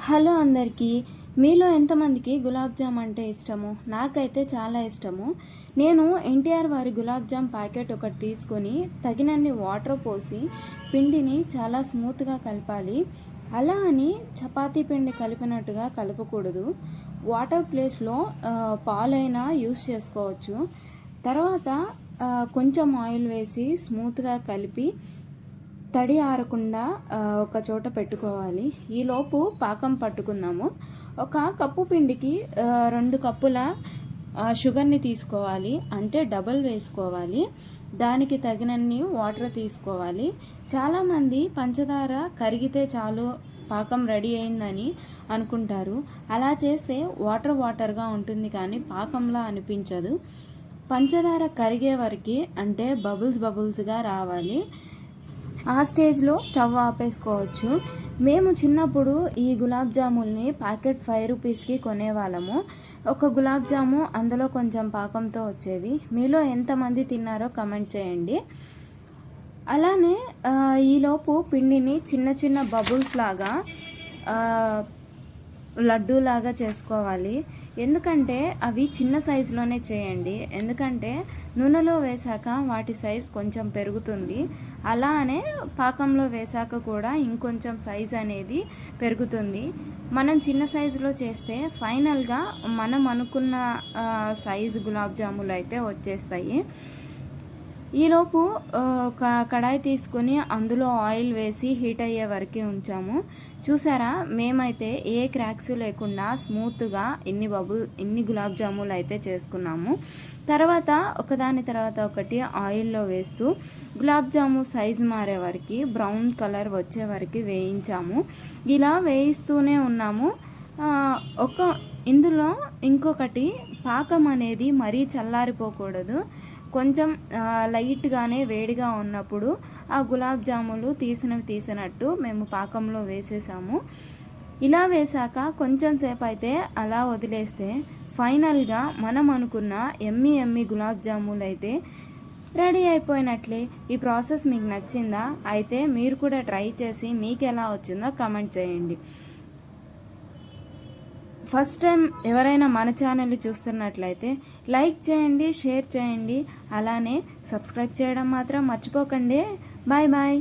Hello అందరికీ. మీలో ఎంతమందికి గులాబ్ జామ్ అంటే ఇష్టము? నాకైతే చాలా ఇష్టము. నేను ఎన్టీఆర్ వారి గులాబ్ జామ్ ప్యాకెట్ ఒకటి తీసుకొని తగినన్ని వాటర్ పోసి పిండిని చాలా స్మూత్గా కలపాలి. అలా అని చపాతీ పిండి కలిపినట్టుగా కలపకూడదు. వాటర్ ప్లేస్లో పాలైనా యూస్ చేసుకోవచ్చు. తర్వాత కొంచెం ఆయిల్ వేసి స్మూత్గా కలిపి తడి ఆరకుండా ఒక చోట పెట్టుకోవాలి. ఈలోపు పాకం పట్టుకుందాము. ఒక కప్పు పిండికి 2 కప్పుల షుగర్ని తీసుకోవాలి, అంటే డబల్ వేసుకోవాలి. దానికి తగినన్ని వాటర్ తీసుకోవాలి. చాలామంది పంచదార కరిగితే చాలు పాకం రెడీ అయిందని అనుకుంటారు. అలా చేస్తే వాటర్గా ఉంటుంది, కానీ పాకంలా అనిపించదు. పంచదార కరిగే వరకు, అంటే బబుల్స్గా రావాలి. ఆ స్టేజ్లో స్టవ్ ఆపేసుకోవచ్చు. మేము చిన్నప్పుడు ఈ గులాబ్ జాముల్ని ప్యాకెట్ 5 రూపీస్కి కొనేవాళ్ళము. ఒక గులాబ్ జాము అందులో కొంచెం పాకంతో వచ్చేవి. మీలో ఎంతమంది తిన్నారో కమెంట్ చేయండి. అలానే ఈలోపు పిండిని చిన్న చిన్న బబుల్స్ లాగా లడ్డూలాగా చేసుకోవాలి. ఎందుకంటే అవి చిన్న సైజులోనే చేయండి, ఎందుకంటే నూనెలో వేశాక వాటి సైజ్ కొంచెం పెరుగుతుంది. అలానే పాకంలో వేశాక కూడా ఇంకొంచెం సైజ్ అనేది పెరుగుతుంది. మనం చిన్న సైజులో చేస్తే ఫైనల్గా మనం అనుకున్న సైజు గులాబ్ జాములు అయితే వచ్చేస్తాయి. ఈలోపు ఒక కడాయి తీసుకొని అందులో ఆయిల్ వేసి హీట్ అయ్యే వరకు ఉంచాము. చూసారా, మేమైతే ఏ క్రాక్స్ లేకుండా స్మూత్గా ఇన్ని గులాబ్ జాములు అయితే చేసుకున్నాము. తర్వాత ఒకదాని తర్వాత ఒకటి ఆయిల్లో వేస్తూ గులాబ్ జాము సైజు మారే వరకు, బ్రౌన్ కలర్ వచ్చే వరకు వేయించాము. ఇలా వేయిస్తూనే ఉన్నాము. ఇందులో ఇంకొకటి, పాకం అనేది మరీ చల్లారిపోకూడదు. కొంచెం లైట్గానే వేడిగా ఉన్నప్పుడు ఆ గులాబ్ జాములు తీసినట్టు మేము పాకంలో వేసేసాము. ఇలా వేసాక కొంచెం సేపు అయితే అలా వదిలేస్తే ఫైనల్గా మనం అనుకున్న ఎమ్మి గులాబ్ జాములు అయితే రెడీ అయిపోయినట్లే. ఈ ప్రాసెస్ మీకు నచ్చిందా? అయితే మీరు కూడా ట్రై చేసి మీకు ఎలా వచ్చిందో కామెంట్ చేయండి. ఫస్ట్ టైం ఎవరైనా మన ఛానల్ చూస్తున్నట్లయితే లైక్ చేయండి, షేర్ చేయండి, అలానే సబ్స్క్రైబ్ చేయడం మాత్రం మర్చిపోకండి. Bye bye.